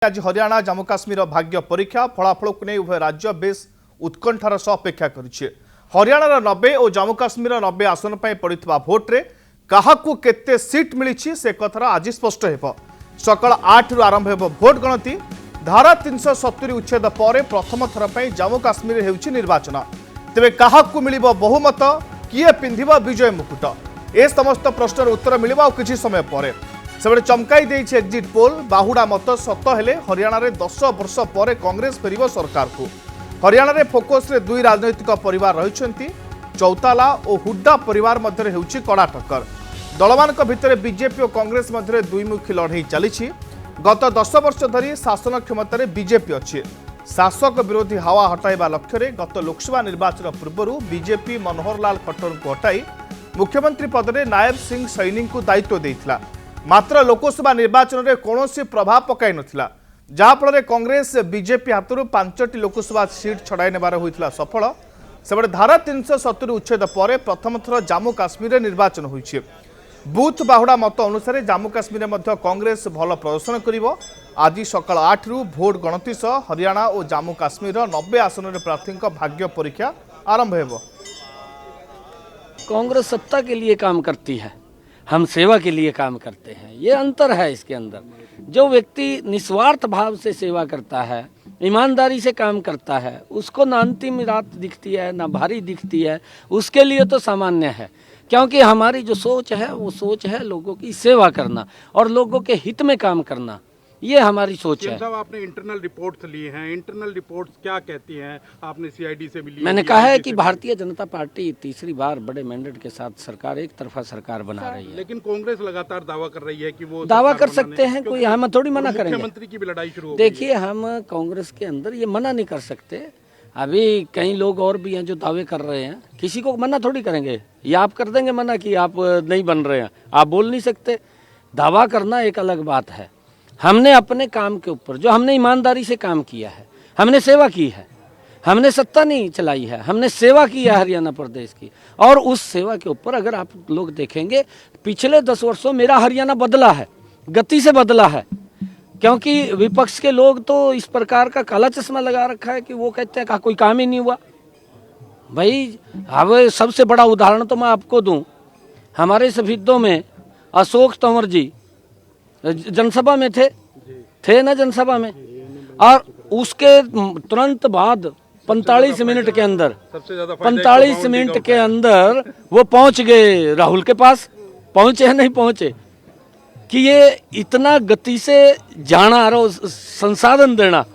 आज हरियाणा जम्मू काश्मीर भाग्य परीक्षा फलाफल को नहीं उभय राज्य बेस उत्कंठार सह अपेक्षा करिछि। हरियाणार 90 और जम्मू काश्मीर 90 आसन पर पड़िथिबा भोट्रे काहाकू केते सीट मिली से कथार आज स्पष्ट हेब। सकाळ 8 रु आरंभ हेब भोट गणति। धारा 370 उच्छेद पर प्रथम थर पर जम्मू काश्मीर हेउछि निर्वाचन। तेबे काहाकू मिलिबो बहुमत, किए पिंधिबो विजय मुकुट, ए समस्त प्रश्नर उत्तर मिलिबो आ किछि समय पर। सेबडे चमकाई देइछि एक्जिट पोल। बाहुडा मत सत हेले हरियाणा रे 10 वर्ष पर कांग्रेस फेरिबो सरकार को। हरियाणा रे फोकस रे दुई राजनैतिक परिवार रहिछन्ति। चौताला और हुड्डा परिवार मध्य हेउछि कड़ा टक्कर। दलमानक भितर बीजेपी और कांग्रेस मध्य दुईमुखी लड़ाई चली। गत 10 वर्ष धरी शासन क्षमतार बीजेपी अच्छी। शासक विरोधी हावा हटाइबा लक्ष्य गत लोकसभा निर्वाचन पूर्व बीजेपी मनोहर लाल खट्टर को हटाई मुख्यमंत्री पद में नायब सिंह सैनी को दायित्व देइथिला। मात्र लोकसभा निर्वाचन में कौन प्रभाव पकाई नथिला, जहाँफल कांग्रेस बीजेपी हाथों 5टी लोकसभा सीट छड़ाई नेबार होइथिला सफल। सेबडे धारा 370 उच्छेद पर प्रथम थर जम्मू काश्मीर निर्वाचन होइछि। बूथ बाहुडा मत अनुसार जम्मू काश्मीर मध्य कांग्रेस भल प्रदर्शन करिवो। आज सकाळ 8 रु भोट गणति सह हरियाणा और जम्मू काश्मीर 90 आसन प्रार्थी भाग्य परीक्षा आरंभ हेबो। कांग्रेस सत्ता के लिए काम करती है, हम सेवा के लिए काम करते हैं। ये अंतर है इसके अंदर। जो व्यक्ति निस्वार्थ भाव से सेवा करता है, ईमानदारी से काम करता है, उसको ना अंतिम रात दिखती है ना भारी दिखती है, उसके लिए तो सामान्य है। क्योंकि हमारी जो सोच है वो सोच है लोगों की सेवा करना और लोगों के हित में काम करना, ये हमारी सोच है। साहब, आपने इंटरनल रिपोर्ट्स लिए हैं, इंटरनल रिपोर्ट्स क्या कहती हैं? आपने सीआईडी से भी ली? मैंने कहा है कि भारतीय जनता पार्टी तीसरी बार बड़े मैंडेट के साथ सरकार एक तरफा सरकार बना रही है। लेकिन कांग्रेस लगातार दावा कर रही है कि वो दावा कर सकते हैं, कोई हम थोड़ी मना करेंगे। मुख्यमंत्री की भी लड़ाई शुरू हो गई। देखिए, हम कांग्रेस के अंदर ये मना नहीं कर सकते। अभी कई लोग और भी हैं जो दावे कर रहे हैं, किसी को मना थोड़ी करेंगे। ये आप कर देंगे मना कि आप नहीं बन रहे हैं, आप बोल नहीं सकते। दावा करना एक अलग बात है। हमने अपने काम के ऊपर जो हमने ईमानदारी से काम किया है, हमने सेवा की है, हमने सत्ता नहीं चलाई है, हमने सेवा की है हरियाणा प्रदेश की। और उस सेवा के ऊपर अगर आप लोग देखेंगे, पिछले 10 वर्षों मेरा हरियाणा बदला है, गति से बदला है। क्योंकि विपक्ष के लोग तो इस प्रकार का काला चश्मा लगा रखा है कि वो कहते हैं कि कोई काम ही नहीं हुआ। भाई, अब सबसे बड़ा उदाहरण तो मैं आपको दूं। हमारे सफीदों में अशोक तंवर जी जनसभा में थे ना जनसभा में, और उसके तुरंत बाद 45 मिनट के अंदर 45 मिनट के अंदर वो पहुंच गए राहुल के पास। पहुंचे या नहीं पहुंचे कि ये इतना गति से जाना और संसाधन देना,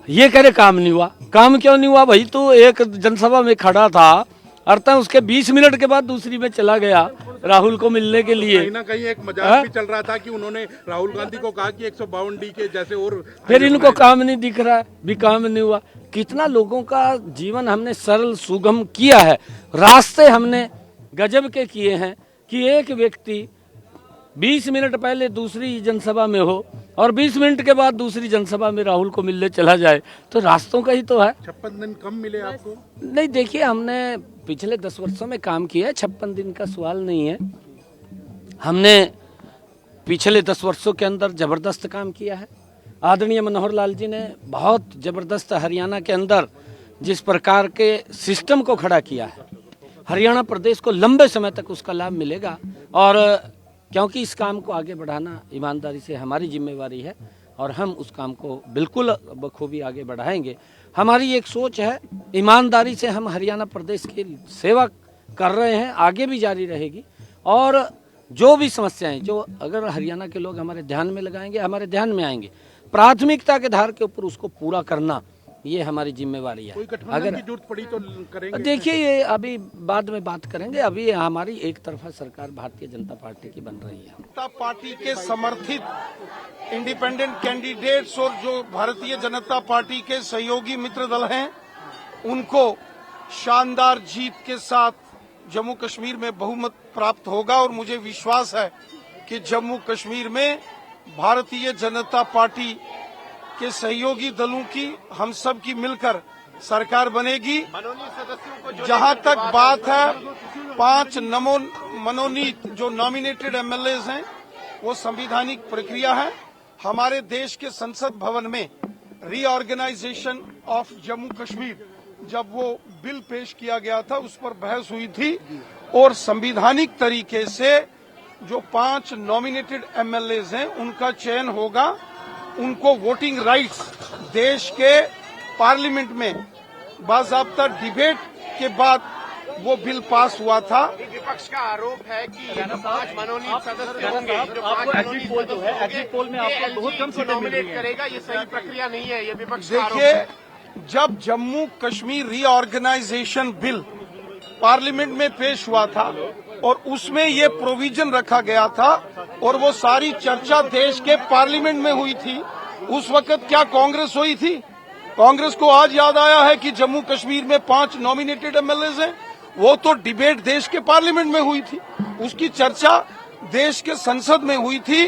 ये करे काम नहीं हुआ। काम क्यों नहीं हुआ भाई? तो एक जनसभा में खड़ा था, अर्थात उसके 20 मिनट के बाद दूसरी में चला गया राहुल को मिलने के लिए। कहीं ना कहीं एक मजाक भी चल रहा था कि उन्होंने राहुल गांधी को कहा कि 152 डी के जैसे और फिर इनको काम नहीं दिख रहा है, भी काम नहीं हुआ। कितना लोगों का जीवन हमने सरल सुगम किया है, रास्ते हमने गजब के किए हैं कि एक व्यक्ति 20 मिनट पहले दूसरी जनसभा में हो और 20 मिनट के बाद दूसरी जनसभा में राहुल को मिलने चला जाए, तो रास्तों का ही तो है। 56 दिन कम मिले आपको? नहीं, देखिए, हमने पिछले 10 वर्षों में काम किया है, 56 दिन का सवाल नहीं है। हमने पिछले 10 वर्षों के अंदर जबरदस्त काम किया है। आदरणीय मनोहर लाल जी ने बहुत जबरदस्त हरियाणा के अंदर जिस प्रकार के सिस्टम को खड़ा किया है, हरियाणा प्रदेश को लंबे समय तक उसका लाभ मिलेगा। और क्योंकि इस काम को आगे बढ़ाना ईमानदारी से हमारी जिम्मेवारी है और हम उस काम को बिल्कुल बखूबी आगे बढ़ाएंगे। हमारी एक सोच है, ईमानदारी से हम हरियाणा प्रदेश की सेवा कर रहे हैं, आगे भी जारी रहेगी। और जो भी समस्याएं जो अगर हरियाणा के लोग हमारे ध्यान में लगाएंगे, हमारे ध्यान में आएंगे, प्राथमिकता के आधार के ऊपर उसको पूरा करना, ये हमारी जिम्मेवारी है। अगर की जरूरत पड़ी तो करेंगे। देखिए, ये अभी बाद में बात करेंगे। अभी हमारी एक तरफा सरकार भारतीय जनता पार्टी की बन रही है। जनता पार्टी के समर्थित इंडिपेंडेंट कैंडिडेट्स और जो भारतीय जनता पार्टी के सहयोगी मित्र दल हैं, उनको शानदार जीत के साथ जम्मू कश्मीर में बहुमत प्राप्त होगा। और मुझे विश्वास है कि जम्मू कश्मीर में भारतीय जनता पार्टी के सहयोगी दलों की, हम सब की मिलकर सरकार बनेगी। जहां तक बात है 5 मनोनीत जो नॉमिनेटेड एमएलएज हैं, वो संवैधानिक प्रक्रिया है। हमारे देश के संसद भवन में रीऑर्गेनाइजेशन ऑफ जम्मू कश्मीर जब वो बिल पेश किया गया था उस पर बहस हुई थी और संवैधानिक तरीके से जो 5 नॉमिनेटेड एमएलएज हैं उनका चयन होगा, उनको वोटिंग राइट्स देश के पार्लियामेंट में बाकायदा डिबेट के बाद वो बिल पास हुआ था। विपक्ष का आरोप है कि ये जो 5 मनोनीत सदस्य होंगे, जो 5 मनोनीत सदस्य एग्जिट पोल में आपको बहुत कम सीटें नॉमिनेट करेगा, ये सही प्रक्रिया नहीं है, ये विपक्ष का आरोप है। देखिए, जब Jammu Kashmir reorganization bill parliament में पेश हुआ था और उसमें ये प्रोविजन रखा गया था और वो सारी चर्चा देश के पार्लियामेंट में हुई थी, उस वक्त क्या कांग्रेस हुई थी? कांग्रेस को आज याद आया है कि जम्मू कश्मीर में 5 नॉमिनेटेड एमएलएज हैं। वो तो डिबेट देश के पार्लियामेंट में हुई थी, उसकी चर्चा देश के संसद में हुई थी,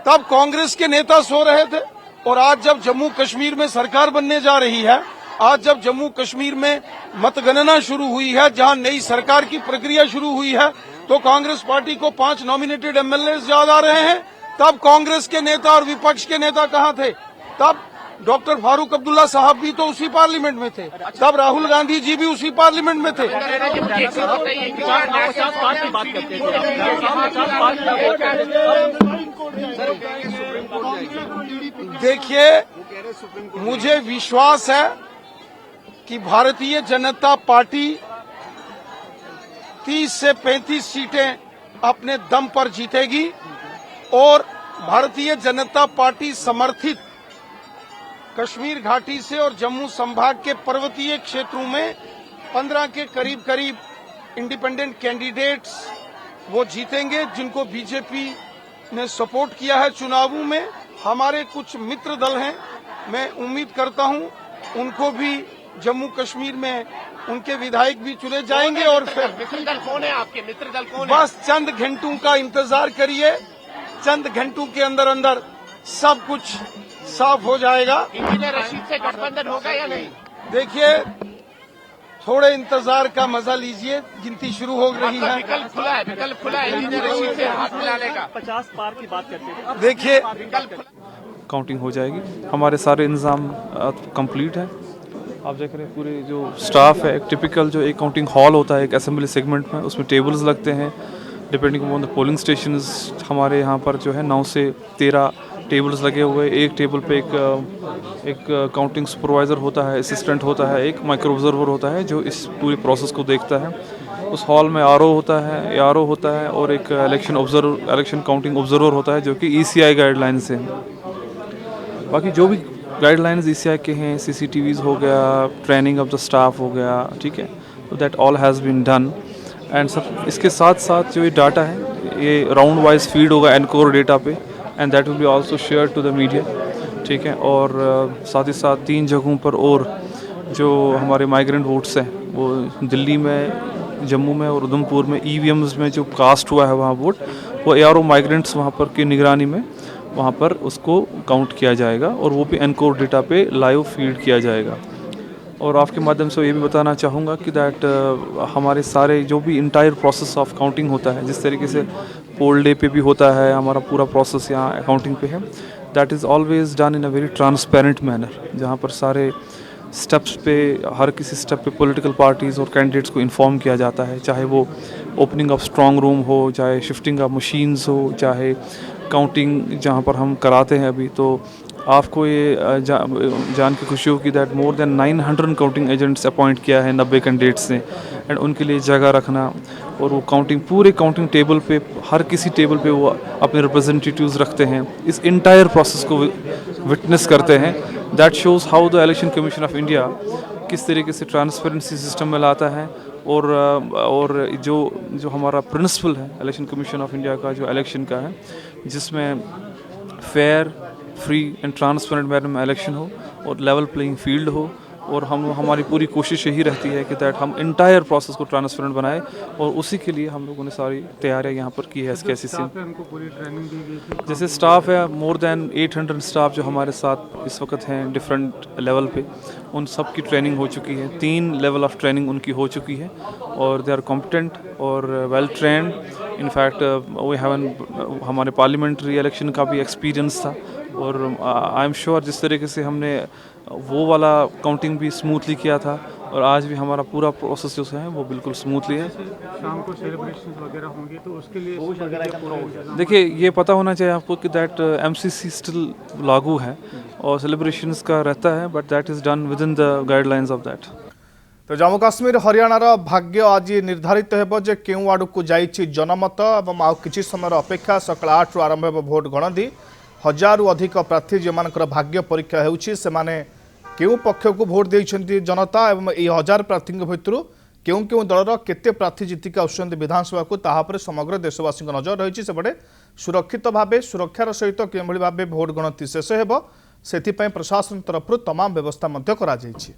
तब कांग्रेस के नेता सो रहे थे। और आज जब जम्मू कश्मीर में सरकार बनने जा रही है, आज जब जम्मू कश्मीर में मतगणना शुरू हुई है, जहां नई सरकार की प्रक्रिया शुरू हुई है, तो कांग्रेस पार्टी को 5 नॉमिनेटेड एमएलएज याद आ रहे हैं। तब कांग्रेस के नेता और विपक्ष के नेता कहां थे? तब डॉक्टर फारूक अब्दुल्ला साहब भी तो उसी पार्लियामेंट में थे, तब राहुल गांधी जी भी उसी पार्लियामेंट में थे। देखिए, मुझे विश्वास है कि भारतीय जनता पार्टी 30 से 35 सीटें अपने दम पर जीतेगी और भारतीय जनता पार्टी समर्थित कश्मीर घाटी से और जम्मू संभाग के पर्वतीय क्षेत्रों में 15 के करीब करीब इंडिपेंडेंट कैंडिडेट्स वो जीतेंगे, जिनको बीजेपी ने सपोर्ट किया है चुनावों में। हमारे कुछ मित्र दल हैं, मैं उम्मीद करता हूं उनको भी जम्मू कश्मीर में उनके विधायक भी चुने जाएंगे। और फिर मित्र दल कौन है? आपके मित्र दल कौन है? बस चंद घंटों का इंतजार करिए, चंद घंटों के अंदर अंदर सब कुछ साफ हो जाएगा। इंजीनियर रशीद से गठबंधन होगा या नहीं? देखिए, थोड़े इंतजार का मजा लीजिए, गिनती शुरू हो रही है। विकल्प खुला है, विकल्प खुला है इंजीनियर रशीद से हाथ मिलाने का। 50 पार की बात करते थे। देखिए, विकल्प खुला। काउंटिंग हो जाएगी, हमारे सारे इंतजाम कंप्लीट है। आप देख रहे हैं पूरे जो स्टाफ है, एक टिपिकल जो एक काउंटिंग हॉल होता है एक असेंबली सेगमेंट में, उसमें टेबल्स लगते हैं depending upon the polling stations. हमारे यहाँ पर जो है 9 से 13 टेबल्स लगे हुए, एक टेबल पे एक काउंटिंग सुपरवाइज़र होता है, असिस्टेंट होता है, एक माइक्रो ऑब्जर्वर होता है जो इस पूरे प्रोसेस को देखता है। उस हॉल में आरओ होता है, एआरओ होता है और एक इलेक्शन काउंटिंग ऑब्जर्वर होता है जो कि ईसीआई गाइडलाइन से है। बाकी जो भी गाइडलाइंस ईसीआई के हैं, सीसीटीवीज़ हो गया, ट्रेनिंग ऑफ द स्टाफ हो गया, ठीक है, तो that all has been done. And सब इसके साथ साथ जो ये डाटा है ये राउंड वाइज फीड होगा एनकोर डेटा पे, and that will be also share to the media, ठीक है। और साथ ही साथ 3 जगहों पर और जो हमारे माइग्रेंट वोट्स हैं वो दिल्ली में, जम्मू में और उधमपुर में ईवीएम्स में जो कास्ट हुआ है वहाँ वोट, वो एआरओ माइग्रेंट्स वहाँ पर की निगरानी में वहाँ पर उसको काउंट किया जाएगा और वो भी एनकोर डेटा पे लाइव फीड किया जाएगा। और आपके माध्यम से ये भी बताना चाहूँगा कि दैट हमारे सारे जो भी इंटायर प्रोसेस ऑफ काउंटिंग होता है, जिस तरीके से पोल डे पे भी होता है हमारा पूरा प्रोसेस यहाँ अकाउंटिंग पे है, that is always done in a very transparent manner, जहाँ पर सारे स्टेप्स पे, हर किसी स्टेप पे पॉलिटिकल पार्टीज़ और कैंडिडेट्स को इन्फॉर्म किया जाता है, चाहे वो ओपनिंग ऑफ स्ट्रॉन्ग रूम हो, चाहे शिफ्टिंग ऑफ मशीन्स हो, चाहे काउंटिंग जहाँ पर हम कराते हैं अभी। तो आपको ये जान के खुशी होगी that more than 900 counting agents appoint किया है 90 कैंडिडेट्स ने, एंड उनके लिए जगह रखना और वो काउंटिंग पूरे काउंटिंग टेबल पे, हर किसी टेबल पे वो अपने रिप्रेजेंटेटिव्स रखते हैं, इस इंटायर प्रोसेस को विटनेस करते हैं। That shows how the election commission of India किस तरीके से ट्रांसपेरेंसी सिस्टम में लाता है। और जो हमारा प्रिंसिपल है इलेक्शन कमीशन ऑफ इंडिया का, जो इलेक्शन का है, जिसमें fair, free and transparent manner में इलेक्शन हो और लेवल प्लेइंग फील्ड हो, और हमारी पूरी कोशिश यही रहती है कि दैट हम इंटायर प्रोसेस को ट्रांसपेरेंट बनाएं, और उसी के लिए हम लोगों ने सारी तैयारियां यहाँ पर की है SKCC। जैसे स्टाफ है मोर देन 800 स्टाफ जो हमारे साथ इस वक्त हैं डिफरेंट लेवल पे, उन सब की ट्रेनिंग हो चुकी है, 3 लेवल ऑफ ट्रेनिंग उनकी हो चुकी है और दे आर कॉम्पिटेंट और well trained. In fact we have हमारे पार्लियामेंट्री इलेक्शन का भी एक्सपीरियंस था, और आई एम श्योर जिस तरीके से हमने वो वाला काउंटिंग भी स्मूथली किया था और आज भी हमारा पूरा प्रोसेस जो है वो बिल्कुल स्मूथली है। शाम को सेलिब्रेशन वगैरह होंगे तो उसके लिए देखिए ये पता होना चाहिए आपको कि दैट MCC स्टिल लागू है और सेलिब्रेशंस का रहता है, but that is done with in the guidelines of that. तो जम्मू काश्मीर हरियाणार भाग्य आज निर्धारित हो केउ आड़ को जाइछि जनमत और आउ किछि समय अपेक्षा सकाळ 8 रु आरंभ हो भोट गणति। 1000 रु अधिक प्रार्थी जो भाग्य परीक्षा होउछि सेमाने केउ पक्ष को भोट देइछन्ति जनता एवं ए 1000 प्रार्थी भितर केउ केउ दलर केते प्रार्थी जीतिक आउछन्ति विधानसभा को ताहा पर समग्र देशवासी नजर रही। सेपटे सुरक्षित भाव सुरक्षार सहित केभଳି भाव भोट गणति शेष हेब सेथिपई प्रशासन तरफ तमाम व्यवस्था करा जाइछि।